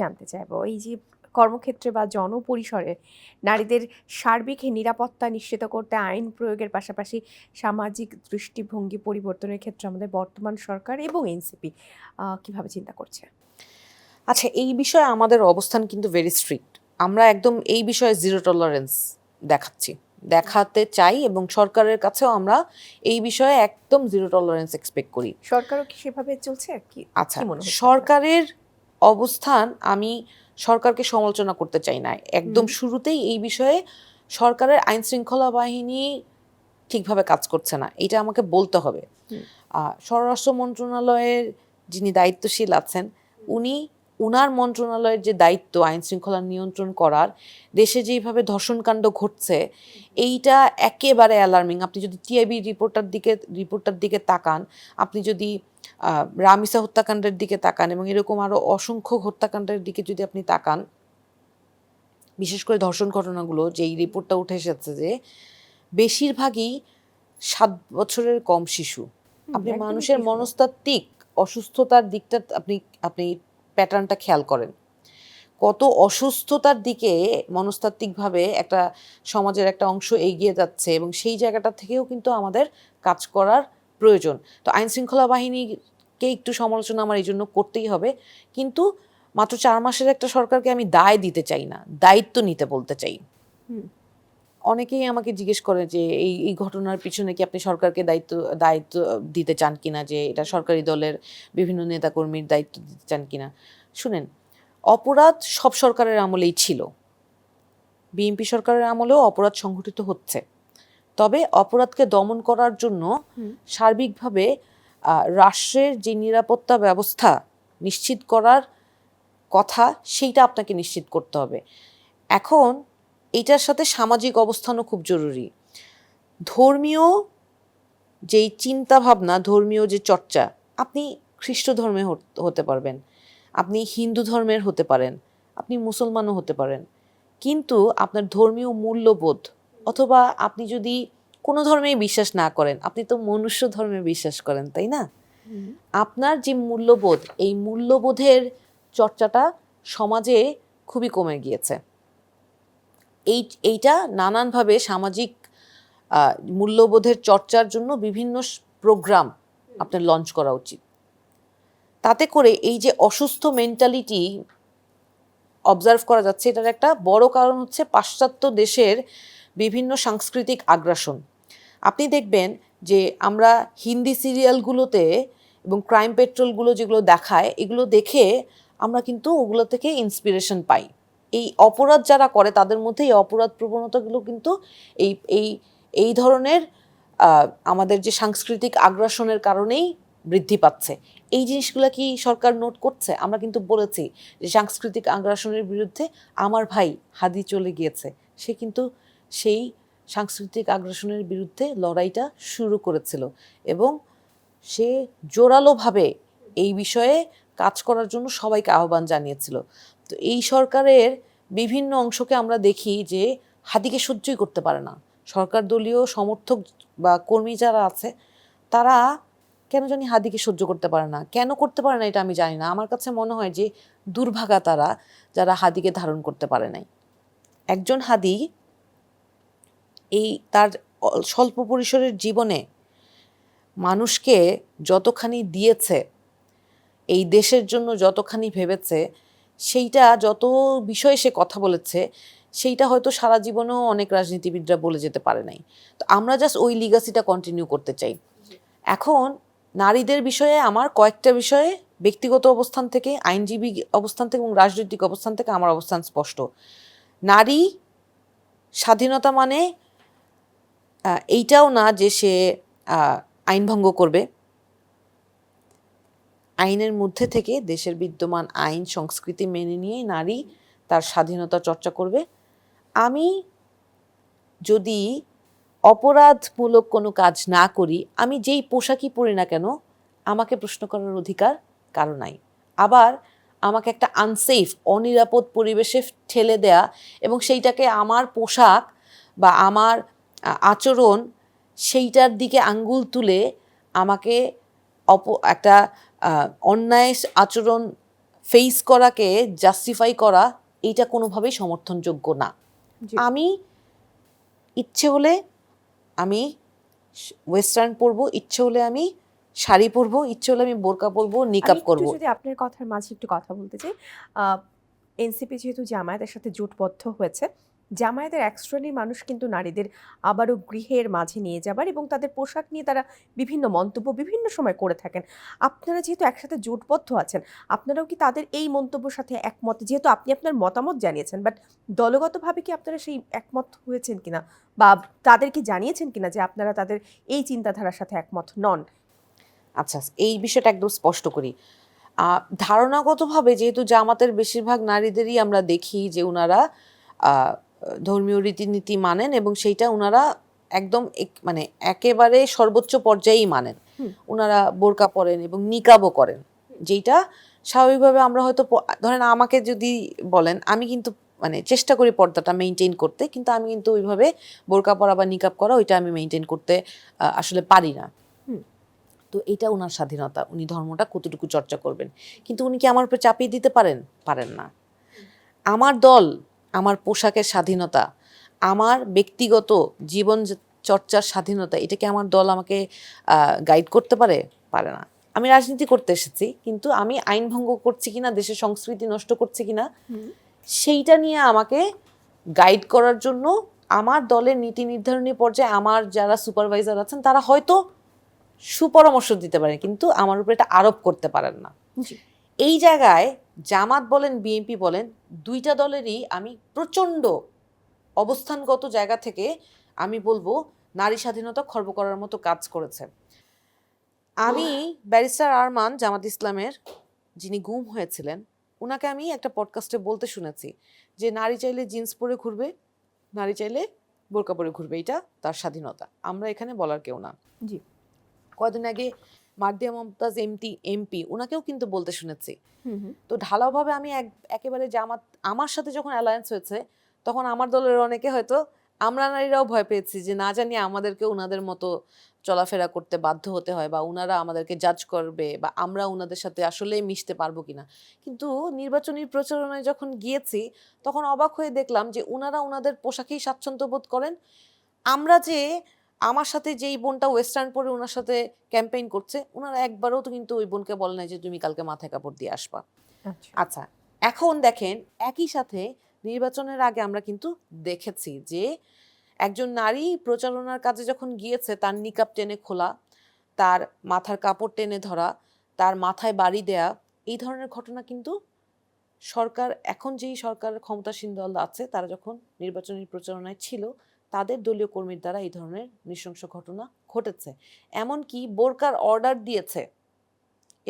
জানতে চাইবো এই যে কর্মক্ষেত্রে বা জনপরিসরে নারীদের সার্বিক নিরাপত্তা নিশ্চিত করতে আইন প্রয়োগের পাশাপাশি সামাজিক দৃষ্টিভঙ্গি পরিবর্তনের ক্ষেত্রে আমাদের বর্তমান সরকার এবং এনসিপি কিভাবে চিন্তা করছে? আচ্ছা, এই বিষয়ে আমাদের অবস্থান কিন্তু ভেরি স্ট্রিক্ট। আমরা একদম এই বিষয়ে জিরো টলারেন্স দেখাতে চাই, এবং সরকারের কাছেও আমরা এই বিষয়ে একদম জিরো টলারেন্স এক্সপেক্ট করি। সরকারও কি সেভাবে চলছে? কি আচ্ছা, কি মনে হচ্ছে আপনার? সরকারের অবস্থান আমি সরকারকে সমালোচনা করতে চাই না। একদম শুরুতেই এই বিষয়ে সরকারের আইন শৃঙ্খলা বাহিনী ঠিকভাবে কাজ করছে না, এটা আমাকে বলতে হবে। স্বরাষ্ট্র মন্ত্রণালয়ের যিনি দায়িত্বশীল আছেন, উনার মন্ত্রণালয়ের যে দায়িত্ব আইন শৃঙ্খলা নিয়ন্ত্রণ করার, দেশে যেইভাবে ধর্ষণকাণ্ড ঘটছে এইটা একেবারে অ্যালার্মিং। আপনি যদি টিআইবি রিপোর্টটার দিকে তাকান, আপনি যদি রামিসা হত্যাকাণ্ডের দিকে তাকান, এবং এরকম আরও অসংখ্য হত্যাকাণ্ডের দিকে যদি আপনি তাকান, বিশেষ করে ধর্ষণ ঘটনাগুলো, যেই রিপোর্টটা উঠে এসেছে যে বেশিরভাগই 7 বছরের কম শিশু। আপনি মানুষের মনস্তাত্ত্বিক অসুস্থতার দিকটা আপনি প্যাটার্নটা খেয়াল করেন, কত অসুস্থতার দিকে মনস্তাত্ত্বিকভাবে একটা সমাজের একটা অংশ এগিয়ে যাচ্ছে, এবং সেই জায়গাটা থেকেও কিন্তু আমাদের কাজ করার প্রয়োজন। তো আইন শৃঙ্খলা বাহিনীকে একটু সমালোচনা আমার এই জন্য করতেই হবে, কিন্তু মাত্র 4 মাসের একটা সরকারকে আমি দায় দিতে চাই না, দায়িত্ব নিতে বলতে চাই। অনেকেই আমাকে জিজ্ঞেস করে যে এই ঘটনার পিছনে কি আপনি সরকারকে দায়িত্ব দিতে চান কিনা, যে এটা সরকারি দলের বিভিন্ন নেতাকর্মীর দায়িত্ব দিতে চান কিনা। শুনেন, অপরাধ সব সরকারের আমলেই ছিল, বিএনপি সরকারের আমলেও অপরাধ সংঘটিত হচ্ছে। তবে অপরাধকে দমন করার জন্য সার্বিকভাবে রাষ্ট্রের যে নিরাপত্তা ব্যবস্থা নিশ্চিত করার কথা, সেইটা আপনাকে নিশ্চিত করতে হবে। এখন এইটার সাথে সামাজিক অবস্থানও খুব জরুরি। ধর্মীয় যেই চিন্তা ভাবনা, ধর্মীয় যে চর্চা, আপনি খ্রিস্ট ধর্মে হতে পারবেন, আপনি হিন্দু ধর্মের হতে পারেন, আপনি মুসলমানও হতে পারেন, কিন্তু আপনার ধর্মীয় মূল্যবোধ, অথবা আপনি যদি কোনো ধর্মেই বিশ্বাস না করেন, আপনি তো মনুষ্য ধর্মে বিশ্বাস করেন, তাই না? আপনার যে মূল্যবোধ, এই মূল্যবোধের চর্চাটা সমাজে খুবই কমে গিয়েছে। এইটা নানানভাবে সামাজিক মূল্যবোধের চর্চার জন্য বিভিন্ন প্রোগ্রাম আপনার লঞ্চ করা উচিত। তাতে করে এই যে অসুস্থ মেন্টালিটি অবজার্ভ করা যাচ্ছে, এটার একটা বড় কারণ হচ্ছে পাশ্চাত্য দেশের বিভিন্ন সাংস্কৃতিক আগ্রাসন। আপনি দেখবেন যে আমরা হিন্দি সিরিয়ালগুলোতে এবং ক্রাইম পেট্রোলগুলো যেগুলো দেখায়, এগুলো দেখে আমরা কিন্তু ওগুলো থেকে ইন্সপিরেশন পাই। এই অপরাধ যারা করে তাদের মধ্যে এই অপরাধ প্রবণতাগুলো কিন্তু এই এই এই ধরনের আমাদের যে সাংস্কৃতিক আগ্রাসনের কারণেই বৃদ্ধি পাচ্ছে। এই জিনিসগুলো কি সরকার নোট করছে? আমরা কিন্তু বলেছি যে সাংস্কৃতিক আগ্রাসনের বিরুদ্ধে আমার ভাই হাদি চলে গিয়েছে, সে কিন্তু সেই সাংস্কৃতিক আগ্রাসনের বিরুদ্ধে লড়াইটা শুরু করেছিল, এবং সে জোরালোভাবে এই বিষয়ে কাজ করার জন্য সবাইকে আহ্বান জানিয়েছিল। তো এই সরকারের বিভিন্ন অংশকে আমরা দেখি যে হাদিকে সহ্যই করতে পারে না। সরকার দলীয় সমর্থক বা কর্মী যারা আছে, তারা কেন জানি হাদিকে সহ্য করতে পারে না। কেন করতে পারে না এটা আমি জানি না। আমার কাছে মনে হয় যে দুর্ভাগা তারা, যারা হাদিকে ধারণ করতে পারে নাই। একজন হাদি এই তার স্বল্প পরিসরের জীবনে মানুষকে যতখানি দিয়েছে, এই দেশের জন্য যতখানি ভেবেছে, সেইটা যত বিষয়ে সে কথা বলেছে, সেইটা হয়তো সারা জীবনেও অনেক রাজনীতিবিদরা বলে যেতে পারে নাই। তো আমরা জাস্ট ওই লিগাসিটা কন্টিনিউ করতে চাই। এখন নারীদের বিষয়ে আমার কয়েকটা বিষয়ে ব্যক্তিগত অবস্থান থেকে, আইনজীবী অবস্থান থেকে এবং রাজনৈতিক অবস্থান থেকে আমার অবস্থান স্পষ্ট। নারী স্বাধীনতা মানে এইটাও না যে সে আইন ভঙ্গ করবে। আইনের মধ্যে থেকে, দেশের বিদ্যমান আইন সংস্কৃতি মেনে নিয়ে নারী তার স্বাধীনতা চর্চা করবে। আমি যদি অপরাধমূলক কোনো কাজ না করি, আমি যেই পোশাকই পরি না কেন, আমাকে প্রশ্ন করার অধিকার কারো নাই। আবার আমাকে একটা আনসেফ, অনিরাপদ পরিবেশে ঠেলে দেয়া এবং সেইটাকে আমার পোশাক বা আমার আচরণ, সেইটার দিকে আঙ্গুল তুলে আমাকে একটা অন্যায় আচরণ ফেস করাকে জাস্টিফাই করা এইটা কোনোভাবেই সমর্থনযোগ্য না। জি। আমি ইচ্ছে হলে আমি ওয়েস্টার্ন পরবো, ইচ্ছে হলে আমি শাড়ি পরবো, ইচ্ছে হলে আমি বোরকা পরবো, আমি নিকাব একটু করবো। যদি আপনার কথার মাঝে একটু কথা বলতে চাই, এনসিপি যেহেতু জামায়াতের সাথে জোটবদ্ধ হয়েছে, জামায়াতের এক শ্রেণীর মানুষ কিন্তু নারীদের আবারও গৃহের মাঝে নিয়ে যাবার এবং তাদের পোশাক নিয়ে তারা বিভিন্ন মন্তব্য বিভিন্ন সময় করে থাকেন। আপনারা যেহেতু একসাথে জোটবদ্ধ আছেন, আপনারাও কি তাদের এই মন্তব্যের সাথে একমত? যেহেতু আপনি আপনার মতামত জানিয়েছেন, বাট দলগতভাবে কি আপনারা সেই একমত হয়েছেন কিনা, বা তাদের কি জানিয়েছেন কিনা যে আপনারা তাদের এই চিন্তাধারার সাথে একমত নন? আচ্ছা, এই বিষয়টা একদম স্পষ্ট করি। ধারণাগতভাবে যেহেতু জামাতের বেশিরভাগ নারীদেরই আমরা দেখি যে উনারা আহ, ধর্মীয় রীতিনীতি মানেন এবং সেইটা উনারা একদম মানে একেবারে সর্বোচ্চ পর্যায়েই মানেন। হুম। উনারা বোরকা পরেন এবং নিকাবও করেন, যেটা স্বাভাবিকভাবে আমরা হয়তো ধরেন আমাকে যদি বলেন, আমি কিন্তু মানে চেষ্টা করি পর্দাটা মেনটেন করতে, কিন্তু আমি কিন্তু ওইভাবে বোরকা পরা বা নিকাব করা ওইটা আমি মেনটেন করতে আসলে পারি না। হুম। তো এটা ওনার স্বাধীনতা, উনি ধর্মটা কতটুকু চর্চা করবেন, কিন্তু উনি কি আমার উপর চাপিয়ে দিতে পারেন? পারেন না। আমার দল, আমার পোশাকের স্বাধীনতা, আমার ব্যক্তিগত জীবন চর্চার স্বাধীনতা, এটা কি আমার দল আমাকে গাইড করতে পারে? পারে না। আমি রাজনীতি করতে এসেছি, কিন্তু আমি আইন ভঙ্গ করছি কিনা, দেশের সংস্কৃতি নষ্ট করছি কিনা, সেইটা নিয়ে আমাকে গাইড করার জন্য আমার দলের নীতি নির্ধারণী পর্যায়ে আমার যারা সুপারভাইজার আছেন তারা হয়তো সুপরামর্শ দিতে পারেন, কিন্তু আমার উপরে এটা আরোপ করতে পারেন না। জি। এই জায়গায় জামাত বলেন, বিএনপি বলেন, দুইটা দলেরই আমি প্রচণ্ড অবস্থানগত জায়গা থেকে আমি বলবো নারী স্বাধীনতা খর্ব করার মতো কাজ করেছে। আমি ব্যারিস্টার আরমান জামাত ইসলামের, যিনি গুম হয়েছিলেন, ওনাকে আমি একটা পডকাস্টে বলতে শুনেছি যে নারী চাইলে জিন্স পরে ঘুরবে, নারী চাইলে বোরকা পরে ঘুরবে, এটা তার স্বাধীনতা, আমরা এখানে বলার কেউ না। জি। কয়েকদিন আগে মার্দিয়া মমতাজ এমপি ওনাকেও কিন্তু বলতে শুনেছি। হুম হুম। তো ঢালাওভাবে আমি একেবারে জামাত, আমার সাথে যখন অ্যালায়েন্স হয়েছে তখন আমার দলের অনেকে হয়তো, আমরা নারীরাও ভয় পেয়েছি যে না জানি আমাদেরকে ওনাদের মতো চলাফেরা করতে বাধ্য হতে হয়, বা ওনারা আমাদেরকে জাজ করবে, বা আমরা ওনাদের সাথে আসলে মিশতে পারবো কিনা। কিন্তু নির্বাচনী প্রচারণায় যখন গিয়েছি তখন অবাক হয়ে দেখলাম যে ওনারা ওনাদের পোশাকেই স্বাচ্ছন্দ্য বোধ করেন। আমরা যে আমার সাথে যেই বোনটা ওয়েস্টার্ন পরে ওনার সাথে ক্যাম্পেইন করছে, ওনারা একবারও তো কিন্তু ওই বোনকে বলে নাই যে তুমি কালকে মাথায় কাপড় দিয়ে আসবা। আচ্ছা। আচ্ছা, এখন দেখেন একই সাথে নির্বাচনের আগে আমরা কিন্তু দেখেছি যে একজন নারী প্রচারণার কাজে যখন গিয়েছে তার নিকাব টেনে খোলা, তার মাথার কাপড় টেনে ধরা, তার মাথায় বাড়ি দেয়া, এই ধরনের ঘটনা কিন্তু সরকার, এখন যেই সরকার ক্ষমতাসীন দল আছে তারা যখন নির্বাচনী প্রচারণায় ছিল তাদের দলীয় কর্মীর দ্বারা এই ধরনের নৃশংস ঘটনা ঘটেছে। এমনকি বোরকার অর্ডার দিয়েছে,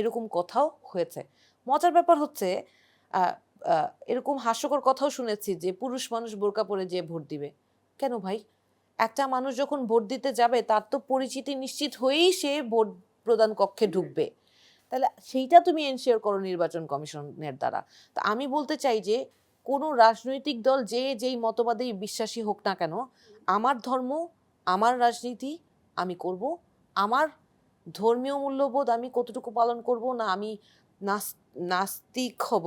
এরকম কথাও হয়েছে। মজার ব্যাপার হচ্ছে এরকম হাস্যকর কথাও শুনেছি যে পুরুষ মানুষ বোরকা পরে যে ভোট দিবে। কেন ভাই? একটা মানুষ যখন ভোট দিতে যাবে তার তো পরিচিতি নিশ্চিত হয়েই সে ভোট প্রদান কক্ষে ঢুকবে, তাহলে সেইটা তুমি এনশিওর করো নির্বাচন কমিশনের দ্বারা। তো আমি বলতে চাই যে কোনো রাজনৈতিক দল যে যেই মতবাদেই বিশ্বাসী হোক না কেন, আমার ধর্ম, আমার রাজনীতি আমি করব, আমার ধর্মীয় মূল্যবোধ আমি কতটুকু পালন করব, না আমি নাস্তিক হব,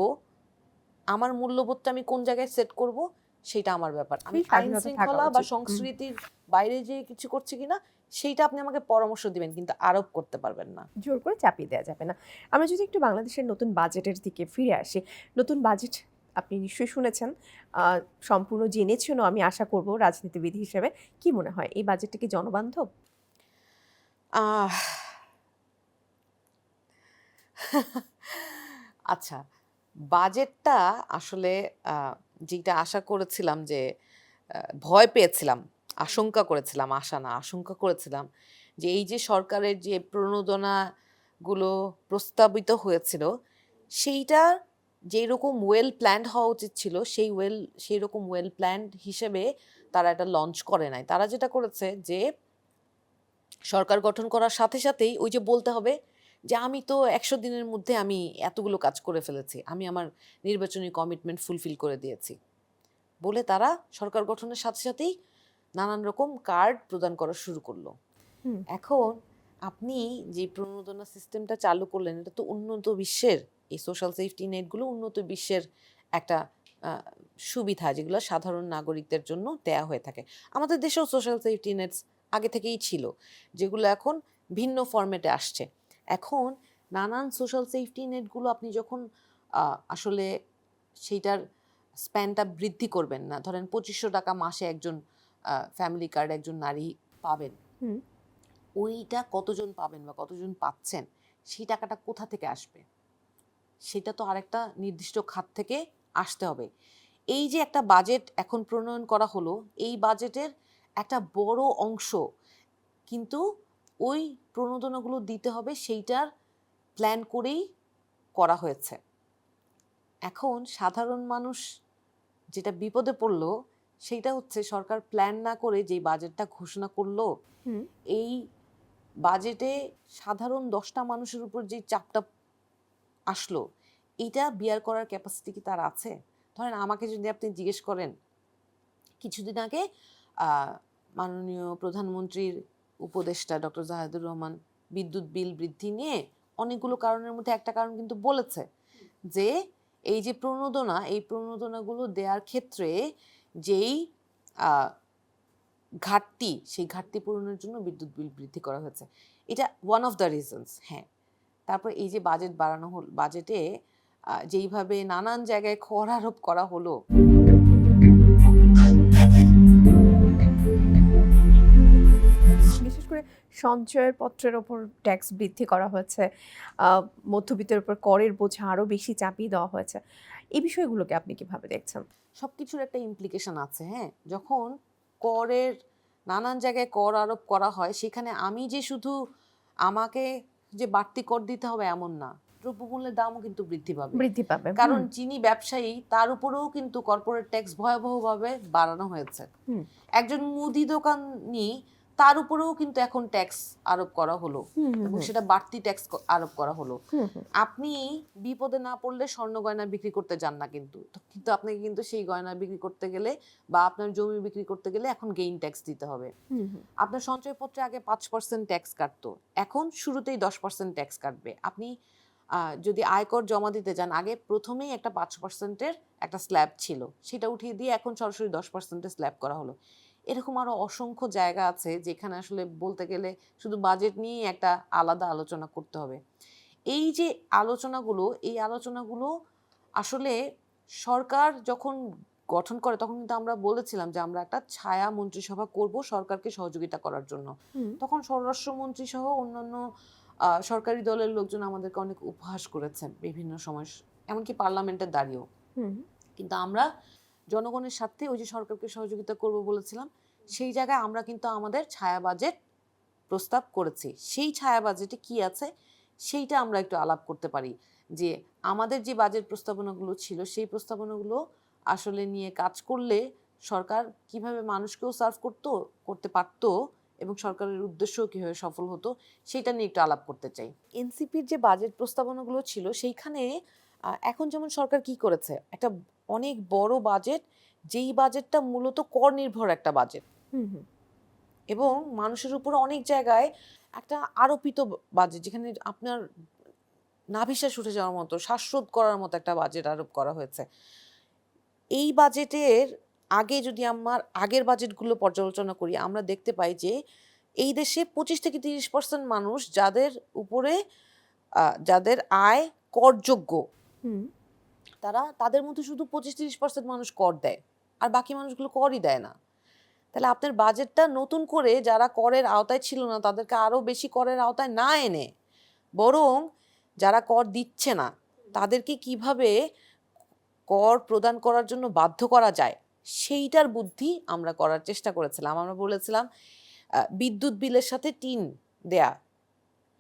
আমার মূল্যবোধটা আমি কোন জায়গায় সেট করব সেটা আমার ব্যাপার। আমি সেই আইন স্বাধীনতা থাকা শৃঙ্খলা বা উচিত। সংস্কৃতির বাইরে যে কিছু করছি কিনা সেইটা আপনি আমাকে পরামর্শ দিবেন, কিন্তু আরোপ করতে পারবেন না। জোর করে চাপিয়ে দেওয়া যাবে না। আমরা যদি একটু বাংলাদেশের নতুন বাজেটের দিকে ফিরে আসি, নতুন বাজেট আপনি নিশ্চয়ই শুনেছেন, সম্পূর্ণ জেনেছেনও আমি আশা করব রাজনীতিবিদ হিসেবে। কি মনে হয় এই বাজেটটা কি জনবান্ধব? আহ আচ্ছা, বাজেটটা আসলে যেটা আশা করেছিলাম যে ভয় পেয়েছিলাম, আশঙ্কা করেছিলাম, আশা না আশঙ্কা করেছিলাম যে এই যে সরকারের যে প্রণোদনাগুলো প্রস্তাবিত হয়েছিল সেইটা যেই রকম ওয়েল প্ল্যান্ড হওয়া উচিত ছিল সেই রকম ওয়েল প্ল্যান্ড হিসেবে তারা এটা লঞ্চ করে নাই। তারা যেটা করেছে যে সরকার গঠন করার সাথে সাথেই ওই যে বলতে হবে যে আমি তো 100 দিনের মধ্যে আমি এতগুলো কাজ করে ফেলেছি, আমি আমার নির্বাচনী কমিটমেন্ট ফুলফিল করে দিয়েছি বলে তারা সরকার গঠনের সাথে সাথেই নানান রকম কার্ড প্রদান করা শুরু করলো। হুম। এখন আপনি যে প্রণোদনা সিস্টেমটা চালু করলেন এটা তো উন্নত বিশ্বের, এই সোশ্যাল সেফটি নেটগুলো উন্নত বিশ্বের একটা সুবিধা যেগুলো সাধারণ নাগরিকদের জন্য দেয়া হয়ে থাকে। আমাদের দেশেও সোশ্যাল সেফটি নেটস আগে থেকেই ছিল, যেগুলো এখন ভিন্ন ফরম্যাটে আসছে। এখন নানান সোশ্যাল সেফটি নেটগুলো আপনি যখন আসলে সেইটার স্প্যানটা বৃদ্ধি করবেন না, ধরেন 2500 টাকা মাসে একজন ফ্যামিলি কার্ড একজন নারী পাবেন, হুম ওইটা কতজন পাবেন বা কতজন পাচ্ছেন, সেই টাকাটা কোথা থেকে আসবে, সেটা তো আরেকটা নির্দিষ্ট খাত থেকে আসতে হবে। এই যে একটা বাজেট এখন প্রণয়ন করা হলো, এই বাজেটের একটা বড় অংশ কিন্তু ওই প্রণোদনাগুলো দিতে হবে সেইটার প্ল্যান করেই করা হয়েছে। এখন সাধারণ মানুষ যেটা বিপদে পড়লো সেইটা হচ্ছে সরকার প্ল্যান না করে যে বাজেটটা ঘোষণা করলো, হুম এই বাজেটে সাধারণ 10টা মানুষের উপর যে চাপটা আসলো, এইটা বিয়ার করার ক্যাপাসিটি কি তার আছে? ধরেন আমাকে যদি আপনি জিজ্ঞেস করেন, কিছুদিন আগে মাননীয় প্রধানমন্ত্রীর উপদেষ্টা ডক্টর জাহিদুর রহমান বিদ্যুৎ বিল বৃদ্ধি নিয়ে অনেকগুলো কারণের মধ্যে একটা কারণ কিন্তু বলেছে যে এই যে প্রণোদনা, এই প্রণোদনাগুলো দেওয়ার ক্ষেত্রে যেই ঘাটতি, সেই ঘাটতি পূরণের জন্য বিদ্যুৎ বিল বৃদ্ধি করা হয়েছে। এটা ওয়ান অফ দ্য রিজনস। হ্যাঁ, তারপর এই যে বাজেট বাড়ানো হল, বাজেটে যেইভাবে নানান জায়গায় কর আরোপ করা হলো, বিশেষ করে সঞ্চয়ের পত্রের ওপর ট্যাক্স বৃদ্ধি করা হয়েছে, মধ্যবিত্তের উপর করের বোঝা আরও বেশি চাপিয়ে দেওয়া হয়েছে। এই বিষয়গুলোকে আপনি কিভাবে দেখছেন? সবকিছুর একটা ইমপ্লিকেশন আছে। হ্যাঁ, যখন করের নানান জায়গায় কর আরোপ করা হয়, সেখানে আমি যে শুধু আমাকে যে বাড়তি কর দিতে হবে এমন না, দ্রব্যমূল্যের দামও কিন্তু বৃদ্ধি পাবে। বৃদ্ধি পাবে। কারণ যিনি ব্যবসায়ী তার উপরেও কিন্তু কর্পোরেট ট্যাক্স ভয়াবহভাবে বাড়ানো হয়েছে। হুম একজন মুদি দোকানি, তার উপরেও কিন্তু এখন ট্যাক্স আরোপ করা হলো, হুম হুম এবং হুম সেটা বাড়তি ট্যাক্স আরোপ করা হলো। হুম হুম আপনি বিপদে না পড়লে স্বর্ণ গয়না বিক্রি করতে যান না, কিন্তু আপনাকে কিন্তু সেই গয়না বিক্রি করতে গেলে বা আপনার জমি বিক্রি করতে গেলে এখন গেইন ট্যাক্স দিতে হবে। হুম হুম আপনার সঞ্চয়পত্রে আগে 5% ট্যাক্স কাটতো, এখন শুরুতেই 10% ট্যাক্স কাটবে। আপনি যদি আয়কর জমা দিতে যান, আগে প্রথমেই একটা 5%-এর একটা স্ল্যাব ছিল, সেটা উঠিয়ে দিয়ে এখন সরাসরি 10%-এর স্ল্যাব করা হলো। এরকম আরো অসংখ্য জায়গা আছে যেখানে আসলে বলতে গেলে শুধু বাজেট নিয়েই একটা আলাদা আলোচনা করতে হবে। এই যে আলোচনাগুলো, এই আলোচনাগুলো আসলে সরকার যখন গঠন করে তখন কিন্তু আমরা বলেছিলাম যে আমরা একটা ছায়া মন্ত্রিসভা করব সরকারকে সহযোগিতা করার জন্য। হুম তখন স্বরাষ্ট্রমন্ত্রী সহ অন্যান্য সরকারি দলের লোকজন আমাদেরকে অনেক উপহাস করেছেন বিভিন্ন সময়, এমনকি পার্লামেন্টে দাঁড়িয়েও। হুম কিন্তু আমরা জনগণের স্বার্থে ওই যে সরকারকে সহযোগিতা করব বলেছিলাম, সেই জায়গায় আমরা কিন্তু আমাদের ছায়া বাজেট প্রস্তাব করেছি। সেই ছায়া বাজেটে কি আছে সেইটা আমরা একটু আলাপ করতে পারি, যে আমাদের যে বাজেট প্রস্তাবনাগুলো ছিল সেই প্রস্তাবনাগুলো আসলে নিয়ে কাজ করলে সরকার কিভাবে মানুষকেও সার্ভ করতে পারতো এবং সরকারের উদ্দেশ্যও কিভাবে সফল হতো, সেটা নিয়ে একটু আলাপ করতে চাই। এনসিপির যে বাজেট প্রস্তাবনাগুলো ছিল সেইখানে এখন যেমন সরকার কি করেছে, একটা অনেক বড় বাজেট, যেই বাজেটটা মূলত কর নির্ভর একটা বাজেট, হুম হুম এবং মানুষের উপর অনেক জায়গায় একটা আরোপিত বাজেট, যেখানে আপনার নাভিশ্বাস উঠে যাওয়ার মতো, শ্বাসরোধ করার মতো একটা বাজেট আরোপ করা হয়েছে। এই বাজেটের আগে যদি আমার আগের বাজেটগুলো পর্যালোচনা করি, আমরা দেখতে পাই যে এই দেশে 25-30% মানুষ যাদের উপরে যাদের আয় করযোগ্য, হুম তাদের মধ্যে শুধু 25-30% মানুষ কর দেয়, আর বাকি মানুষগুলো করই দেয় না। তাহলে আপনার বাজেটটা নতুন করে যারা করের আওতায় ছিল না তাদেরকে আরো বেশি করের আওতায় না এনে, বরং যারা কর দিচ্ছে না তাদেরকে কিভাবে কর প্রদান করার জন্য বাধ্য করা যায় সেইটার বুদ্ধি আমরা করার চেষ্টা করেছিলাম। আমরা বলেছিলাম বিদ্যুৎ বিলের সাথে টিন দেয়া,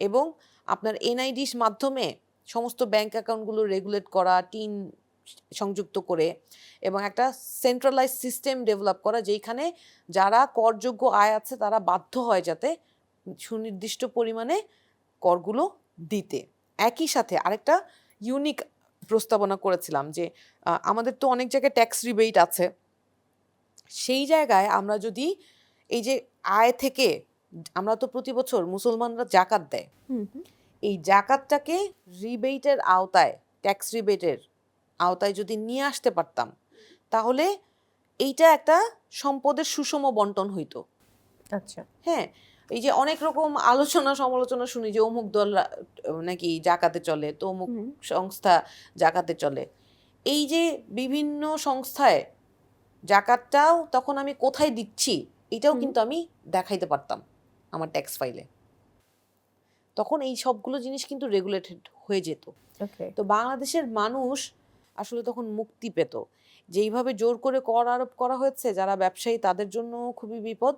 এবং আপনার এনআইডির মাধ্যমে সমস্ত ব্যাংক অ্যাকাউন্টগুলো রেগুলেট করা, টিন সংযুক্ত করে, এবং একটা সেন্ট্রালাইজ সিস্টেম ডেভেলপ করা যেখানে যারা করযোগ্য আয় আছে তারা বাধ্য হয় যাতে সুনির্দিষ্ট পরিমাণে করগুলো দিতে। একই সাথে আরেকটা ইউনিক প্রস্তাবনা করেছিলাম যে আমাদের তো অনেক জায়গায় ট্যাক্স রিবেট আছে, সেই জায়গায় আমরা যদি এই যে আয় থেকে আমরা তো প্রতি বছর মুসলমানরা জাকাত দেয়, হুম হুম এই জাকাতটাকে রিবেটের আওতায়, ট্যাক্স রিবেটের আওতায় যদি নিয়ে আসতে পারতাম, তাহলে এইটা একটা সম্পদের সুষম বন্টন হইতো। আচ্ছা হ্যাঁ, এই যে অনেক রকম আলোচনা সমালোচনা শুনি যে অমুক দল নাকি জাকাতে চলে, তো অমুক হুম সংস্থা জাকাতে চলে। এই যে বিভিন্ন সংস্থায় জাকাতটাও তখন আমি কোথায় দিচ্ছি এটাও হুম কিন্তু আমি দেখাইতে পারতাম আমার ট্যাক্স ফাইলে। তখন এই সবগুলো জিনিস কিন্তু রেগুলেটেড হয়ে যেত। ওকে তো বাংলাদেশের মানুষ আসলে তখন মুক্তি পেত। যেইভাবে জোর করে কর আরোপ করা হয়েছে, যারা ব্যবসায়ী তাদের জন্য খুবই বিপদ,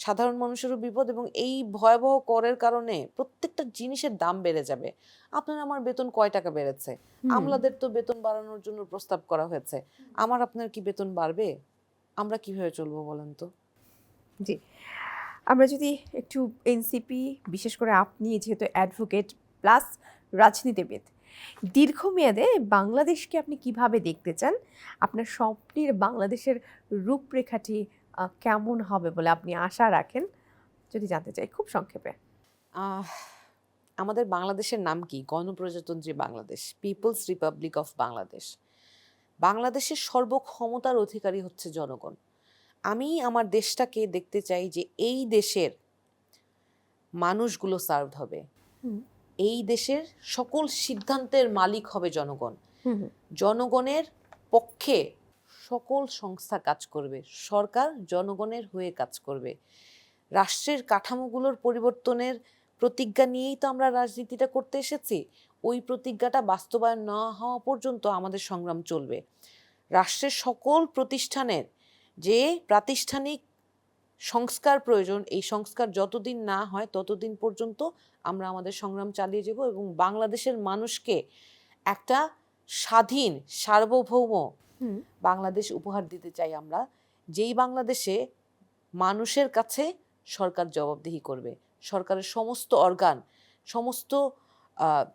সাধারণ মানুষেরও বিপদ, এবং এই ভয়াবহ করের কারণে প্রত্যেকটা জিনিসের দাম বেড়ে যাবে। আপনার আমার বেতন কয় টাকা বেড়েছে? হুম আমলাদের তো বেতন বাড়ানোর জন্য প্রস্তাব করা হয়েছে। আমার আপনার কি বেতন বাড়বে? আমরা কিভাবে চলবো বলেন তো? জি আমরা যদি একটু এনসিপি, বিশেষ করে আপনি যেহেতু অ্যাডভোকেট প্লাস রাজনীতিবিদ, দীর্ঘমেয়াদে বাংলাদেশকে আপনি কিভাবে দেখতে চান? আপনার স্বপ্নের বাংলাদেশের রূপরেখাটি কেমন হবে বলে আপনি আশা রাখেন? যদি জানতে চাই খুব সংক্ষেপে। আহ, আমাদের বাংলাদেশের নাম কি? গণপ্রজাতন্ত্রী Bangladesh, people's republic of Bangladesh. বাংলাদেশের সর্বক্ষমতার অধিকারী হচ্ছে জনগণ। আমি আমার দেশটাকে দেখতে চাই যে এই দেশের মানুষগুলো সার্ভড হবে, হুম এই দেশের সকল সিদ্ধান্তের মালিক হবে জনগণ, হুম হুম, জনগণের পক্ষে সকল সংস্থা কাজ করবে, সরকার জনগণের হয়ে কাজ করবে। রাষ্ট্রের কাঠামোগুলোর পরিবর্তনের প্রতিজ্ঞা নিয়েই তো আমরা রাজনীতিটা করতে এসেছি। ওই প্রতিজ্ঞাটা বাস্তবায়ন না হওয়া পর্যন্ত আমাদের সংগ্রাম চলবে। রাষ্ট্রের সকল প্রতিষ্ঠানের যে প্রাতিষ্ঠানিক সংস্কার প্রয়োজন, এই সংস্কার যতদিন না হয় ততদিন পর্যন্ত আমরা আমাদের সংগ্রাম চালিয়ে যাব, এবং বাংলাদেশের মানুষকে একটা স্বাধীন সার্বভৌম হুম বাংলাদেশ উপহার দিতে চাই আমরা, যেই বাংলাদেশে মানুষের কাছে সরকার জবাবদিহি করবে, সরকারের সমস্ত অর্গান, সমস্ত আহ,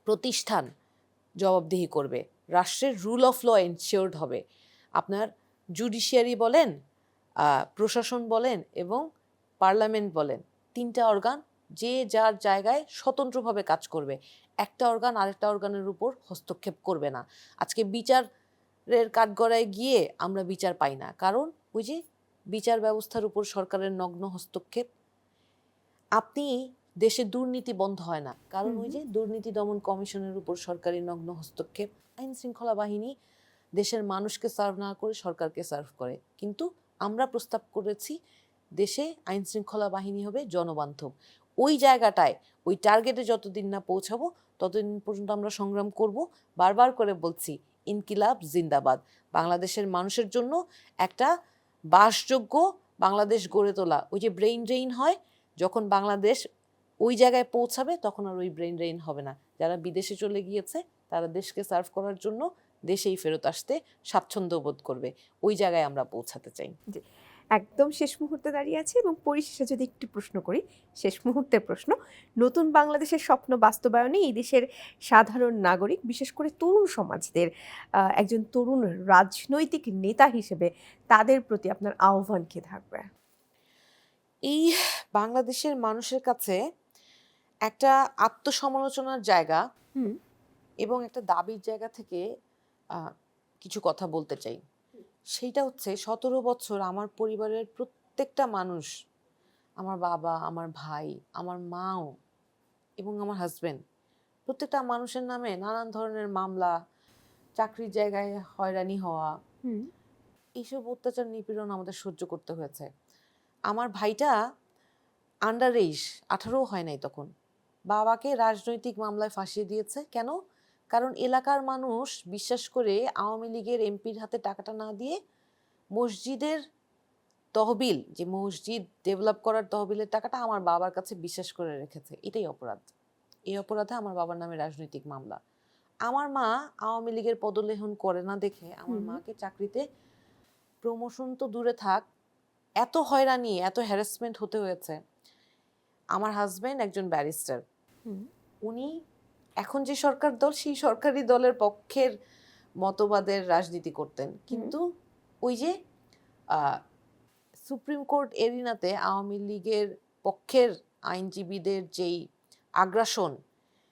প্রতিষ্ঠান জবাবদিহি করবে, রাষ্ট্রের রুল অফ ল এনশিওরড হবে। আপনার জুডিশিয়ারি বলেন, প্রশাসন বলেন এবং পার্লামেন্ট বলেন, তিনটা অর্গান যে যার জায়গায় স্বতন্ত্রভাবে কাজ করবে। একটা অর্গান আরেকটা অর্গানের উপর হস্তক্ষেপ করবে না। আজকে বিচারের কাঠগড়ায় গিয়ে আমরা বিচার পাই না, কারণ ওই যে বিচার ব্যবস্থার উপর সরকারের নগ্ন হস্তক্ষেপ। আপনি দেশে দুর্নীতি বন্ধ হয় না, কারণ হুম ওই যে দুর্নীতি দমন কমিশনের উপর সরকারি নগ্ন হস্তক্ষেপ। আইন শৃঙ্খলা বাহিনী দেশের মানুষকে সার্ভ না করে সরকারকে সার্ভ করে। কিন্তু আমরা প্রস্তাব করেছি দেশে আইন শৃঙ্খলা বাহিনী হবে জনবান্ধব। ওই জায়গাটায়, ওই টার্গেটে যতদিন না পৌঁছাবো ততদিন পর্যন্ত আমরা সংগ্রাম করব। বারবার করে বলছি, ইনকিলাব জিন্দাবাদ। বাংলাদেশের মানুষের জন্য একটা বাসযোগ্য বাংলাদেশ গড়ে তোলা। ওই যে ব্রেইন ড্রেইন হয়, যখন বাংলাদেশ ওই জায়গায় পৌঁছাবে তখন আর ওই ব্রেইন ড্রেইন হবে না। যারা বিদেশে চলে গিয়েছে তারা দেশকে সার্ভ করার জন্য দেশেই ফেরত আসতে স্বাচ্ছন্দ্য বোধ করবে। ওই জায়গায় আমরা পৌঁছাতে চাই। জি একদম শেষ মুহূর্তে দাঁড়িয়ে আছি এবং পরিশেষে যদি একটু প্রশ্ন করি, শেষ মুহূর্তের প্রশ্ন, নতুন বাংলাদেশের স্বপ্ন বাস্তবায়নে এই দেশের সাধারণ নাগরিক, বিশেষ করে তরুণ সমাজদের, একজন তরুণ রাজনৈতিক নেতা হিসেবে তাদের প্রতি আপনার আহ্বান কি থাকবে? এই বাংলাদেশের মানুষের কাছে একটা আত্মসমালোচনার জায়গা হুম এবং একটা দাবির জায়গা থেকে কিছু কথা বলতে চাই। সেইটা হচ্ছে, 17 বছর আমার পরিবারের প্রত্যেকটা মানুষ, আমার বাবা, আমার ভাই, আমার মাও এবং আমার হাজবেন্ড, প্রত্যেকটা মানুষের নামে নানান ধরনের মামলা, চাকরির জায়গায় হয়রানি হওয়া, হুম এইসব অত্যাচার নিপীড়ন আমাদের সহ্য করতে হয়েছে। আমার ভাইটা আন্ডার এজ, 18 হয় নাই তখন, বাবাকে রাজনৈতিক মামলায় ফাঁসিয়ে দিয়েছে। কেন? কারণ এলাকার মানুষ বিশ্বাস করে আওয়ামী লীগের এমপির হাতে টাকাটা না দিয়ে মসজিদের তহবিল, যে মসজিদ ডেভেলপ করার তহবিলের টাকাটা আমার বাবার কাছে বিশ্বাস করে রেখেছে। এটাই অপরাধ। এই অপরাধে আমার বাবার নামে রাজনৈতিক মামলা। আমার মা আওয়ামী লীগের পদলেহন করে না দেখে আমার হুম মাকে চাকরিতে প্রমোশন তো দূরে থাক, এত হয়রানি, এত হ্যারাসমেন্ট হতে হয়েছে। আমার হাজবেন্ড একজন ব্যারিস্টার, হুম উনি এখন যে সরকার দল সেই সরকারি দলের পক্ষের মতবাদের রাজনীতি করতেন, হুম কিন্তু ওই যে সুপ্রিম কোর্ট এরিনাতে আওয়ামী লীগের পক্ষের আইনজীবীদের যেই আগ্রাসন,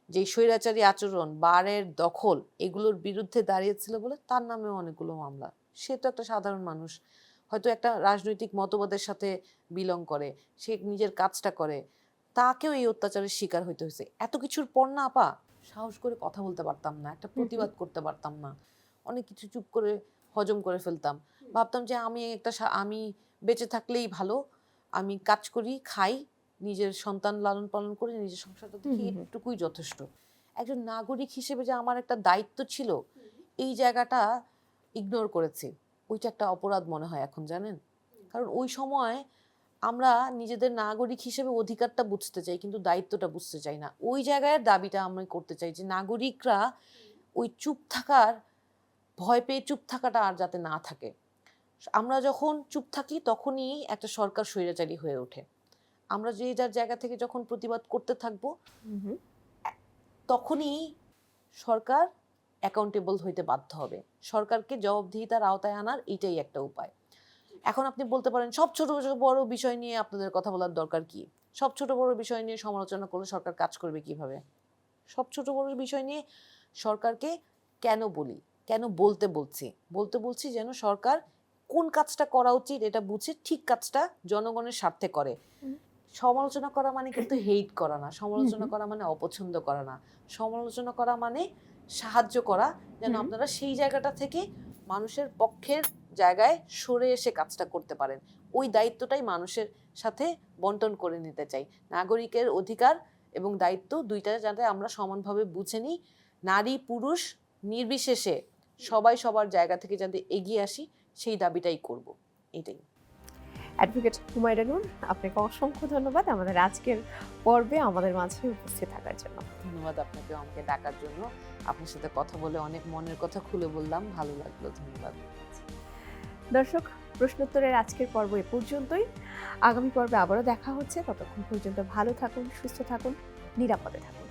যেই স্বৈরাচারী আচরণ, বারের দখল, এগুলোর বিরুদ্ধে দাঁড়িয়েছিল বলে তার নামে অনেকগুলো মামলা। সে তো একটা সাধারণ মানুষ, হয়তো একটা রাজনৈতিক মতবাদের সাথে বিলং করে, সে নিজের কাজটা করে, তাকেও এই অত্যাচারের শিকার হইতে হয়েছে। এত কিছুর পর না আপা সাহস করে কথা বলতে পারতাম না, একটা প্রতিবাদ করতে পারতাম না, অনেক কিছু চুপ করে হজম করে ফেলতাম। ভাবতাম যে আমি বেঁচে থাকলেই ভালো, আমি কাজ করি, খাই, নিজের সন্তান লালন পালন করে নিজের সংসারটা দেখি, এটুকুই যথেষ্ট। একজন নাগরিক হিসেবে যে আমার একটা দায়িত্ব ছিল, এই জায়গাটা ইগনোর করেছি। ওইটা একটা অপরাধ মনে হয় এখন, জানেন। কারণ ওই সময় আমরা নিজেদের নাগরিক হিসেবে অধিকারটা বুঝতে চাই, কিন্তু দায়িত্বটা বুঝতে চাই না। ওই জায়গায় দাবিটা আমি করতে চাই যে নাগরিকরা ওই চুপ থাকার ভয় পেয়ে চুপ থাকাটা আর যাতে না থাকে। আমরা যখন চুপ থাকি তখনই একটা সরকার স্বৈরাচারী হয়ে ওঠে। আমরা যে যার জায়গা থেকে যখন প্রতিবাদ করতে থাকবো, তখনই সরকার অ্যাকাউন্টেবল হইতে বাধ্য হবে। সরকারকে জবাবদিহিতার আওতায় আনার এটাই একটা উপায়। এখন আপনি বলতে পারেন সব ছোট বড় বিষয় নিয়ে আপনাদের কথা বলার দরকার কি? সব ছোট বড় বিষয় নিয়ে সমালোচনা করলে সরকার কাজ করবে কিভাবে? সব ছোট বড় বিষয় নিয়ে সরকারকে কেন বলি, কেন বলতে বলছি যেন সরকার কোন কাজটা করা উচিত এটা বুঝে ঠিক কাজটা জনগণের স্বার্থে করে। সমালোচনা করা মানে কিন্তু হেইট করা না, সমালোচনা করা মানে অপছন্দ করা না, সমালোচনা করা মানে সাহায্য করা, যেন আপনারা সেই জায়গাটা থেকে মানুষের পক্ষের জায়গায় সরে এসে কাজটা করতে পারেন। ওই দায়িত্বটাই মানুষের সাথে বন্টন করে নিতে চাই। নাগরিকের অধিকার এবং দায়িত্ব দুইটা যাতে আমরা সমানভাবে বুঝে নিই, নারী পুরুষ নির্বিশেষে সবাই সবার জায়গা থেকে যাতে এগিয়ে আসি, সেই দাবিটাই করব। এটাই। অ্যাডভোকেট হুমায়রা নূর, আপনাকে অসংখ্য ধন্যবাদ আমাদের আজকের পর্বে আমাদের মাঝে উপস্থিত থাকার জন্য। ধন্যবাদ আপনাকে আমাকে ডাকার জন্য। আপনার সাথে কথা বলে অনেক মনের কথা খুলে বললাম, ভালো লাগলো। ধন্যবাদ। দর্শক, প্রশ্নোত্তরের আজকের পর্ব এ পর্যন্তই। আগামী পর্বে আবারও দেখা হচ্ছে। ততক্ষণ পর্যন্ত ভালো থাকুন, সুস্থ থাকুন, নিরাপদে থাকুন।